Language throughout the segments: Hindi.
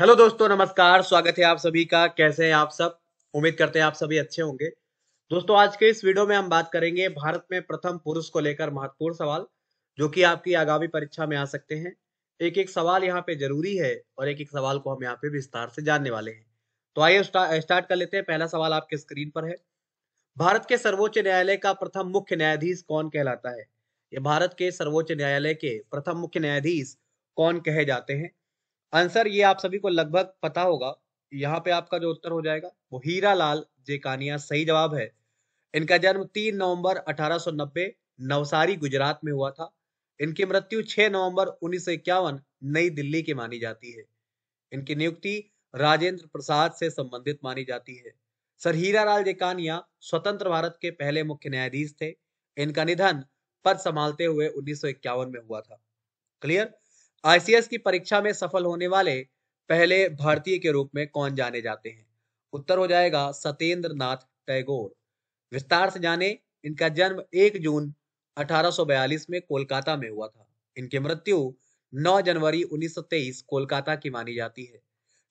हेलो दोस्तों, नमस्कार। स्वागत है आप सभी का। कैसे हैं आप सब? उम्मीद करते हैं आप सभी अच्छे होंगे। दोस्तों, आज के इस वीडियो में हम बात करेंगे भारत में प्रथम पुरुष को लेकर महत्वपूर्ण सवाल, जो कि आपकी आगामी परीक्षा में आ सकते हैं। एक एक सवाल यहाँ पे जरूरी है और एक एक सवाल को हम यहाँ पे विस्तार से जानने वाले हैं। तो आइए स्टार्ट कर लेते हैं। पहला सवाल आपके स्क्रीन पर है। भारत के सर्वोच्च न्यायालय का प्रथम मुख्य न्यायाधीश कौन कहलाता है? ये भारत के सर्वोच्च न्यायालय के प्रथम मुख्य न्यायाधीश कौन कहे जाते हैं? आंसर ये आप सभी को लगभग पता होगा। यहाँ पे आपका जो उत्तर हो जाएगा वो हीरालाल जेकानिया सही जवाब है। इनका जन्म 3 नवंबर 1890 नवसारी गुजरात में हुआ था। इनकी मृत्यु 6 नवंबर 1951 नई दिल्ली की मानी जाती है। इनकी नियुक्ति राजेंद्र प्रसाद से संबंधित मानी जाती है। सर हीरालाल जेकानिया स्वतंत्र भारत के पहले मुख्य न्यायाधीश थे। इनका निधन पद संभालते हुए 1951 में हुआ था। क्लियर? आईसीएस की परीक्षा में सफल होने वाले पहले भारतीय के रूप में कौन जाने जाते हैं? उत्तर हो जाएगा सत्येंद्र नाथ टैगोर। विस्तार से जाने। इनका जन्म 1 जून 1842 में कोलकाता में हुआ था। इनकी मृत्यु 9 जनवरी 1923 कोलकाता की मानी जाती है।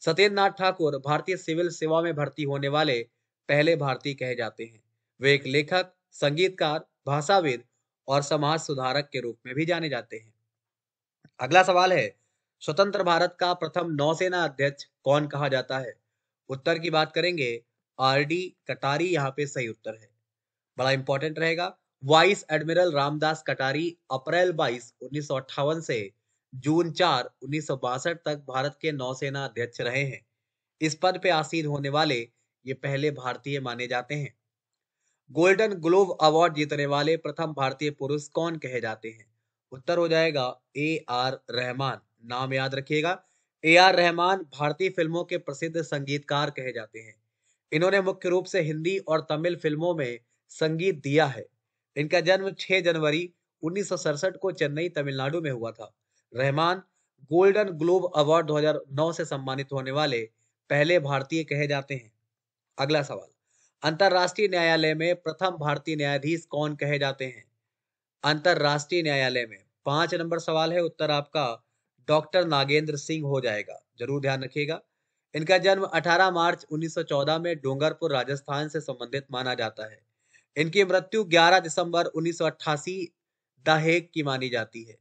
सत्येंद्र नाथ ठाकुर भारतीय सिविल सेवा में भर्ती होने वाले पहले भारतीय कहे जाते हैं। वे एक लेखक, संगीतकार, भाषाविद और समाज सुधारक के रूप में भी जाने जाते हैं। अगला सवाल है, स्वतंत्र भारत का प्रथम नौसेना अध्यक्ष कौन कहा जाता है? उत्तर की बात करेंगे, आर डी कटारी यहाँ पे सही उत्तर है। बड़ा इंपॉर्टेंट रहेगा। वाइस एडमिरल रामदास कटारी अप्रैल 22 1958 से जून 4 1962 तक भारत के नौसेना अध्यक्ष रहे हैं। इस पद पे आसीन होने वाले ये पहले भारतीय माने जाते हैं। गोल्डन ग्लोब अवार्ड जीतने वाले प्रथम भारतीय पुरुष कौन कहे जाते हैं? उत्तर हो जाएगा ए आर रहमान। नाम याद रखिएगा। ए आर रहमान भारतीय फिल्मों के प्रसिद्ध संगीतकार कहे जाते हैं। इन्होंने मुख्य रूप से हिंदी और तमिल फिल्मों में संगीत दिया है। इनका जन्म 6 जनवरी 1967 को चेन्नई, तमिलनाडु में हुआ था। रहमान गोल्डन ग्लोब अवार्ड 2009 से सम्मानित होने वाले पहले भारतीय कहे जाते हैं। अगला सवाल, अंतरराष्ट्रीय न्यायालय में प्रथम भारतीय न्यायाधीश कौन कहे जाते हैं? अंतरराष्ट्रीय न्यायालय में 5 नंबर सवाल है। उत्तर आपका डॉक्टर नागेंद्र सिंह हो जाएगा। जरूर ध्यान रखिएगा। इनका जन्म 18 मार्च 1914 में डूंगरपुर, राजस्थान से संबंधित माना जाता है। इनकी मृत्यु 11 दिसंबर 1988 द हेग की मानी जाती है।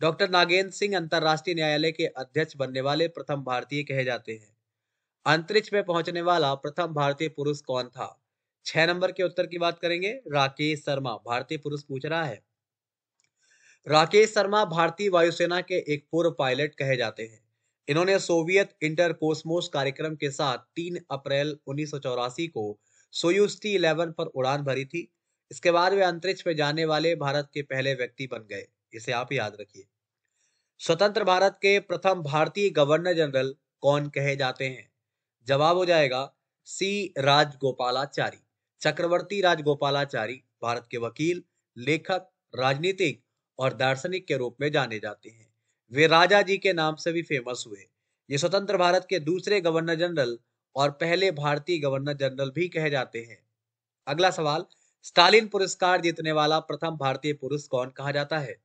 डॉक्टर नागेंद्र सिंह अंतरराष्ट्रीय न्यायालय के अध्यक्ष बनने वाले प्रथम भारतीय कहे जाते हैं। अंतरिक्ष में पहुंचने वाला प्रथम भारतीय पुरुष कौन था? 6 नंबर के उत्तर की बात करेंगे, राकेश शर्मा भारतीय पुरुष पूछ रहा है। राकेश शर्मा भारतीय वायुसेना के एक पूर्व पायलट कहे जाते हैं। इन्होंने सोवियत इंटर कोस्मोस कार्यक्रम के साथ 3 अप्रैल 1984 को सोयूज T-11 पर उड़ान भरी थी। इसके बाद वे अंतरिक्ष में जाने वाले भारत के पहले व्यक्ति बन गए। इसे आप याद रखिए। स्वतंत्र भारत के प्रथम भारतीय गवर्नर जनरल कौन कहे जाते हैं? जवाब हो जाएगा सी राजगोपालाचारी। चक्रवर्ती राजगोपालाचारी भारत के वकील, लेखक, राजनीतिक और दार्शनिक के रूप में जाने जाते हैं। वे राजा जी के नाम से भी फेमस हुए। ये स्वतंत्र भारत के दूसरे गवर्नर जनरल और पहले भारतीय गवर्नर जनरल भी कहे जाते हैं। अगला सवाल, स्टालिन पुरस्कार जीतने वाला प्रथम भारतीय पुरुष कौन कहा जाता है?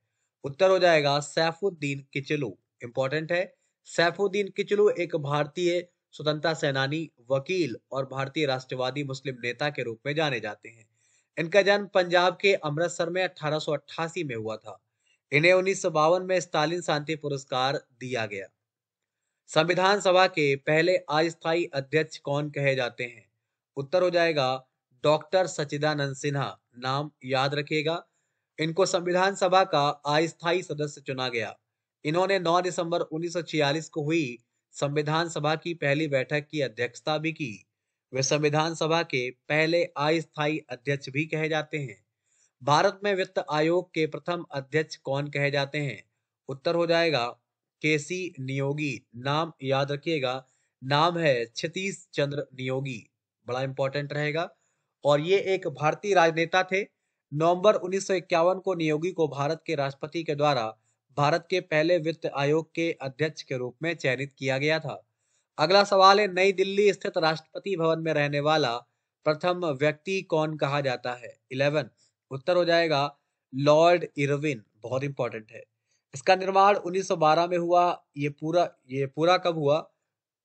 उत्तर हो जाएगा सैफुद्दीन किचलू। इंपॉर्टेंट है। सैफुद्दीन किचलू एक भारतीय स्वतंत्रता सेनानी, वकील और भारतीय राष्ट्रवादी मुस्लिम नेता के रूप में जाने जाते हैं। इनका जन्म पंजाब के अमृतसर में 1888 में हुआ था। इन्हें 1952 में स्टालिन शांति पुरस्कार दिया गया। संविधान सभा के पहले अस्थायी अध्यक्ष कौन कहे जाते हैं? उत्तर हो जाएगा डॉक्टर सच्चिदानंद सिन्हा। नाम याद रखिएगा। इनको संविधान सभा का अस्थायी सदस्य चुना गया। इन्होंने 9 दिसंबर 1946 को हुई संविधान सभा की पहली बैठक की अध्यक्षता भी की। वे संविधान सभा के पहले अस्थायी अध्यक्ष भी कहे जाते हैं। भारत में वित्त आयोग के प्रथम अध्यक्ष कौन कहे जाते हैं? उत्तर हो जाएगा केसी नियोगी। नाम याद रखिएगा। नाम है क्षितिश चंद्र नियोगी। बड़ा इंपॉर्टेंट रहेगा। और ये एक भारतीय राजनेता थे। नवंबर 1951 को नियोगी को भारत के राष्ट्रपति के द्वारा भारत के पहले वित्त आयोग के अध्यक्ष के रूप में चयनित किया गया था। अगला सवाल है, नई दिल्ली स्थित राष्ट्रपति भवन में रहने वाला प्रथम व्यक्ति कौन कहा जाता है? 11। उत्तर हो जाएगा लॉर्ड इरविन। बहुत इंपॉर्टेंट है। इसका निर्माण 1912 में हुआ। ये पूरा कब हुआ?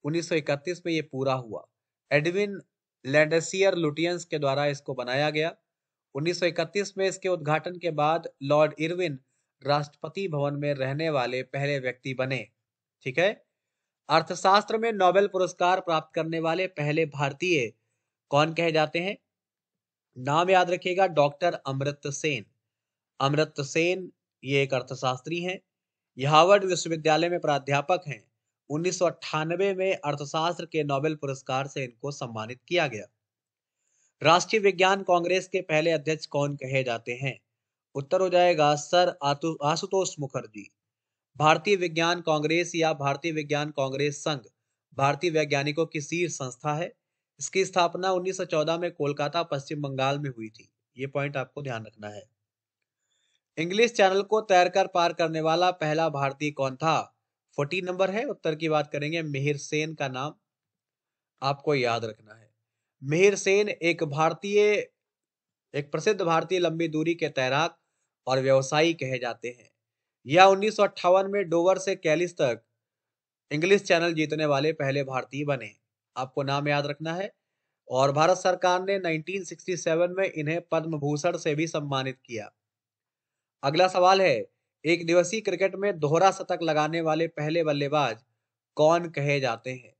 1931 में ये पूरा हुआ। एडविन लैंडसियर लुटियंस के द्वारा इसको बनाया गया। 1931 में इसके उद्घाटन के बाद लॉर्ड इरविन राष्ट्रपति भवन में रहने वाले पहले व्यक्ति बने। ठीक है। अर्थशास्त्र में नोबेल पुरस्कार प्राप्त करने वाले पहले भारतीय कौन कहे जाते हैं? नाम याद रखिएगा, डॉक्टर अमर्त्य सेन। अमर्त्य सेन ये एक अर्थशास्त्री हैं। ये हार्वर्ड विश्वविद्यालय में प्राध्यापक हैं। 1998 में अर्थशास्त्र के नोबेल पुरस्कार से इनको सम्मानित किया गया। राष्ट्रीय विज्ञान कांग्रेस के पहले अध्यक्ष कौन कहे जाते हैं? उत्तर हो जाएगा सर आशुतोष मुखर्जी। भारतीय विज्ञान कांग्रेस या भारतीय विज्ञान कांग्रेस संघ भारतीय वैज्ञानिकों की शीर्ष संस्था है। इसकी स्थापना 1914 में कोलकाता पश्चिम बंगाल में हुई थी। ये पॉइंट आपको ध्यान रखना है। इंग्लिश चैनल को तैरकर पार करने वाला पहला भारतीय कौन था? 40 नंबर है। उत्तर की बात करेंगे, मिहिर सेन का नाम आपको याद रखना है। मिहिर सेन एक प्रसिद्ध भारतीय लंबी दूरी के तैराक और व्यवसायी कहे जाते हैं। यह 1958 में डोवर से कैलिस तक इंग्लिश चैनल जीतने वाले पहले भारतीय बने। आपको नाम याद रखना है। और भारत सरकार ने 1967 में इन्हें पद्म भूषण से भी सम्मानित किया। अगला सवाल है, एक दिवसीय क्रिकेट में दोहरा शतक लगाने वाले पहले बल्लेबाज कौन कहे जाते हैं?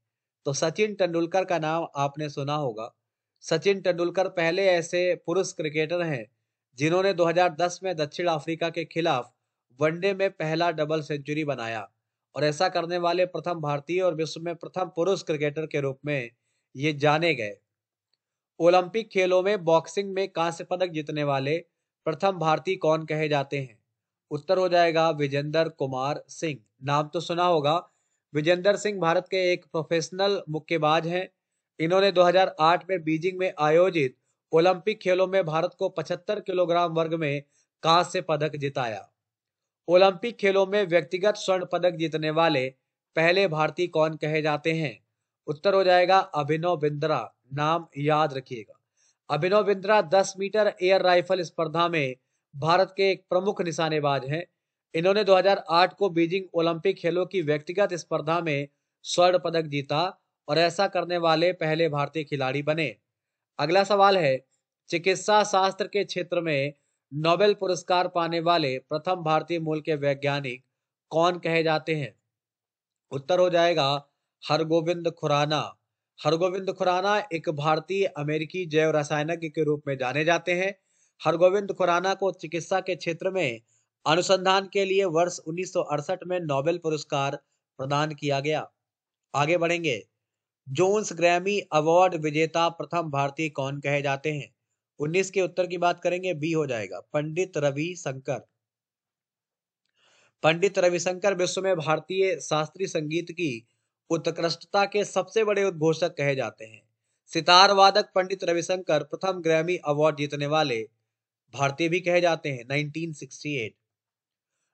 तो सचिन तेंदुलकर का नाम आपने सुना होगा। सचिन तेंदुलकर पहले ऐसे पुरुष क्रिकेटर हैं जिन्होंने 2010 में दक्षिण अफ्रीका के खिलाफ वनडे में पहला डबल सेंचुरी बनाया और ऐसा करने वाले प्रथम भारतीय और विश्व में प्रथम पुरुष क्रिकेटर के रूप में ये जाने गए। ओलंपिक खेलों में बॉक्सिंग में कांस्य पदक जीतने वाले प्रथम भारतीय कौन कहे जाते हैं? उत्तर हो जाएगा विजेंदर कुमार सिंह। नाम तो सुना होगा। विजेंदर सिंह भारत के एक प्रोफेशनल मुक्केबाज हैं। इन्होंने 2008 में बीजिंग में आयोजित ओलंपिक खेलों में भारत को 75 किलोग्राम वर्ग में कांस्य पदक जिताया। ओलंपिक खेलों में व्यक्तिगत स्वर्ण पदक जीतने वाले पहले भारतीय कौन कहे जाते हैं? उत्तर हो जाएगा अभिनव बिंद्रा। नाम याद रखिएगा। Abhinav Bindra 10 metre air rifle स्पर्धा में भारत के एक प्रमुख निशानेबाज हैं। इन्होंने 2008 को बीजिंग ओलंपिक खेलों की व्यक्तिगत स्पर्धा में स्वर्ण पदक जीता और ऐसा करने वाले पहले भारतीय खिलाड़ी बने। अगला सवाल है, चिकित्सा शास्त्र के क्षेत्र में नोबेल पुरस्कार पाने वाले प्रथम भारतीय मूल के वैज्ञानिक कौन कहे जाते हैं? उत्तर हो जाएगा हरगोविंद खुराना। हरगोविंद खुराना एक भारतीय अमेरिकी जैव रसायनज्ञ के रूप में जाने जाते हैं। हरगोविंद खुराना को चिकित्सा के क्षेत्र में अनुसंधान के लिए वर्ष 1968 में नोबेल पुरस्कार प्रदान किया गया। आगे बढ़ेंगे। जोन्स ग्रैमी अवार्ड विजेता प्रथम भारतीय कौन कहे जाते हैं? 19 के उत्तर की बात करेंगे, बी हो जाएगा पंडित रविशंकर। पंडित रविशंकर विश्व में भारतीय शास्त्रीय संगीत की उत्कृष्टता के सबसे बड़े उद्घोषक कहे जाते हैं। सितार वादक पंडित रविशंकर प्रथम ग्रैमी अवार्ड जीतने वाले भारतीय भी कहे जाते हैं। 1968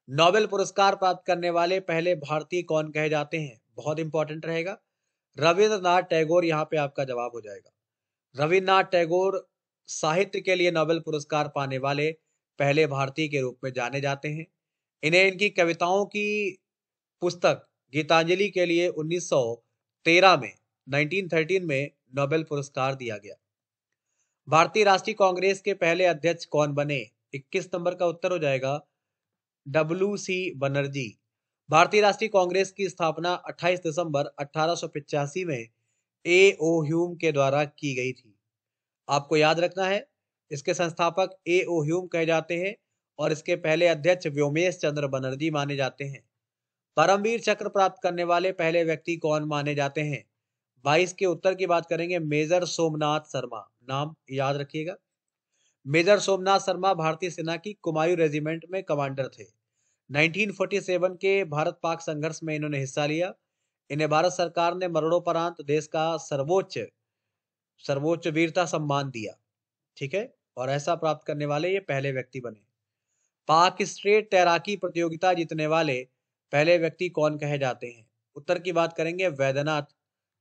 नोबेल पुरस्कार प्राप्त करने वाले पहले भारतीय कौन कहे जाते हैं? बहुत इंपॉर्टेंट रहेगा। रविंद्रनाथ टैगोर यहाँ पे आपका जवाब हो जाएगा। रविन्द्रनाथ टैगोर साहित्य के लिए नोबेल पुरस्कार पाने वाले पहले भारतीय के रूप में जाने जाते हैं। इन्हें इनकी कविताओं की पुस्तक गीतांजलि के लिए 1913 में नोबेल पुरस्कार दिया गया। भारतीय राष्ट्रीय कांग्रेस के पहले अध्यक्ष कौन बने? 21 नंबर का उत्तर हो जाएगा WC बनर्जी। भारतीय राष्ट्रीय कांग्रेस की स्थापना 28 दिसंबर 1885 में A.O. ह्यूम के द्वारा की गई थी। आपको याद रखना है, इसके संस्थापक A.O. ह्यूम कहे जाते हैं और इसके पहले अध्यक्ष व्योमेश चंद्र बनर्जी माने जाते हैं। परमवीर चक्र प्राप्त करने वाले पहले व्यक्ति कौन माने जाते हैं? 22 के उत्तर की बात करेंगे, मेजर सोमनाथ शर्मा। नाम याद रखिएगा। मेजर सोमनाथ शर्मा भारतीय सेना की कुमायूं रेजिमेंट में कमांडर थे। 1947 के भारत पाक संघर्ष में इन्होंने हिस्सा लिया। इन्हें भारत सरकार ने मरणोपरांत देश का सर्वोच्च वीरता सम्मान दिया। ठीक है, और ऐसा प्राप्त करने वाले ये पहले व्यक्ति बने। पाक स्ट्रेट तैराकी प्रतियोगिता जीतने वाले पहले व्यक्ति कौन कहे जाते हैं? उत्तर की बात करेंगे वैद्यनाथ।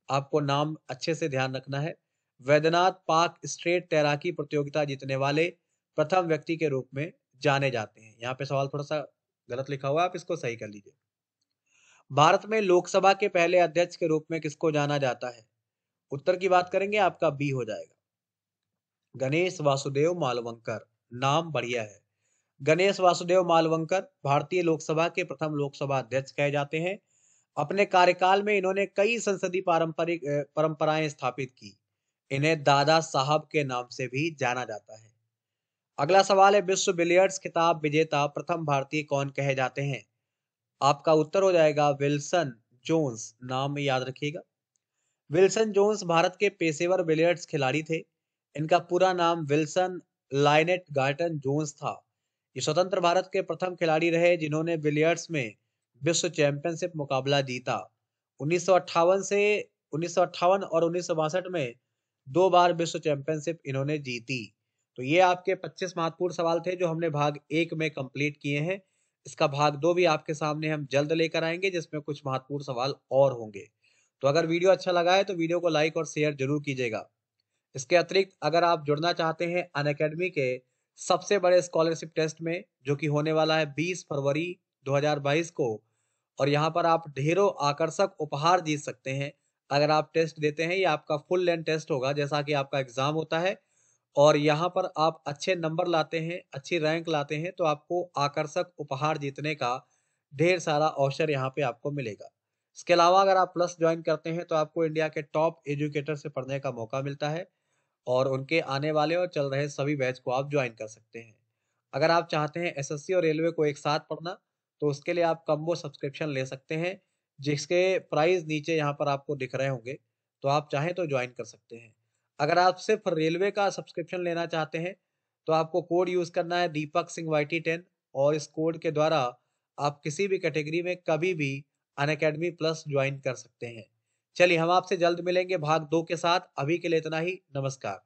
आपको नाम अच्छे से ध्यान रखना है। वैद्यनाथ पाक स्ट्रेट तैराकी प्रतियोगिता जीतने वाले प्रथम व्यक्ति के रूप में जाने जाते हैं। यहाँ पे सवाल थोड़ा सा गलत लिखा हुआ है, आप इसको सही कर लीजिए। भारत में लोकसभा के पहले अध्यक्ष के रूप में किसको जाना जाता है? उत्तर की बात करेंगे, आपका बी हो जाएगा, गणेश वासुदेव मालवंकर। नाम बढ़िया है। गणेश वासुदेव मालवंकर भारतीय लोकसभा के प्रथम लोकसभा अध्यक्ष कहे जाते हैं। अपने कार्यकाल में इन्होंने कई संसदीय परंपराएं स्थापित की। इन्हें दादा साहब के नाम से भी जाना जाता है। अगला सवाल है, विश्व बिलियर्ड्स खिताब विजेता प्रथम भारतीय कौन कहे जाते हैं? आपका उत्तर हो जाएगा विल्सन जोन्स। नाम याद रखिएगा। विल्सन जोन्स भारत के पेशेवर बिलियर्ड्स खिलाड़ी थे। इनका पूरा नाम विल्सन लाइनेट गार्टन जोन्स था। ये स्वतंत्र भारत के प्रथम खिलाड़ी रहे जिन्होंने बिलियर्ड्स में विश्व चैंपियनशिप मुकाबला जीता। 1958 से 1958 और 1962 में 2 बार विश्व चैंपियनशिप इन्होंने जीती। तो ये आपके 25 महत्वपूर्ण सवाल थे जो हमने भाग 1 में कंप्लीट किए हैं। इसका भाग 2 भी आपके सामने हम जल्द लेकर आएंगे, जिसमें कुछ महत्वपूर्ण सवाल और होंगे। तो अगर वीडियो अच्छा लगा है तो वीडियो को लाइक और शेयर जरूर कीजिएगा। इसके अतिरिक्त अगर आप जुड़ना चाहते हैं अनअकैडमी के सबसे बड़े स्कॉलरशिप टेस्ट में, जो कि होने वाला है 20 फरवरी 2022 को, और यहाँ पर आप ढेरों आकर्षक उपहार जीत सकते हैं अगर आप टेस्ट देते हैं। ये आपका फुल लेंथ टेस्ट होगा जैसा कि आपका एग्जाम होता है, और यहाँ पर आप अच्छे नंबर लाते हैं, अच्छी रैंक लाते हैं, तो आपको आकर्षक उपहार जीतने का ढेर सारा अवसर यहाँ पे आपको मिलेगा। इसके अलावा अगर आप प्लस ज्वाइन करते हैं तो आपको इंडिया के टॉप एजुकेटर से पढ़ने का मौका मिलता है, और उनके आने वाले और चल रहे सभी बैच को आप ज्वाइन कर सकते हैं। अगर आप चाहते हैं एसएससी और रेलवे को एक साथ पढ़ना, तो उसके लिए आप कम्बो सब्सक्रिप्शन ले सकते हैं, जिसके प्राइस नीचे यहाँ पर आपको दिख रहे होंगे। तो आप चाहें तो ज्वाइन कर सकते हैं। अगर आप सिर्फ रेलवे का सब्सक्रिप्शन लेना चाहते हैं तो आपको कोड यूज करना है दीपक सिंह YT10, और इस कोड के द्वारा आप किसी भी कैटेगरी में कभी भी अनअकैडमी प्लस ज्वाइन कर सकते हैं। चलिए हम आपसे जल्द मिलेंगे भाग 2 के साथ। अभी के लिए इतना ही। नमस्कार।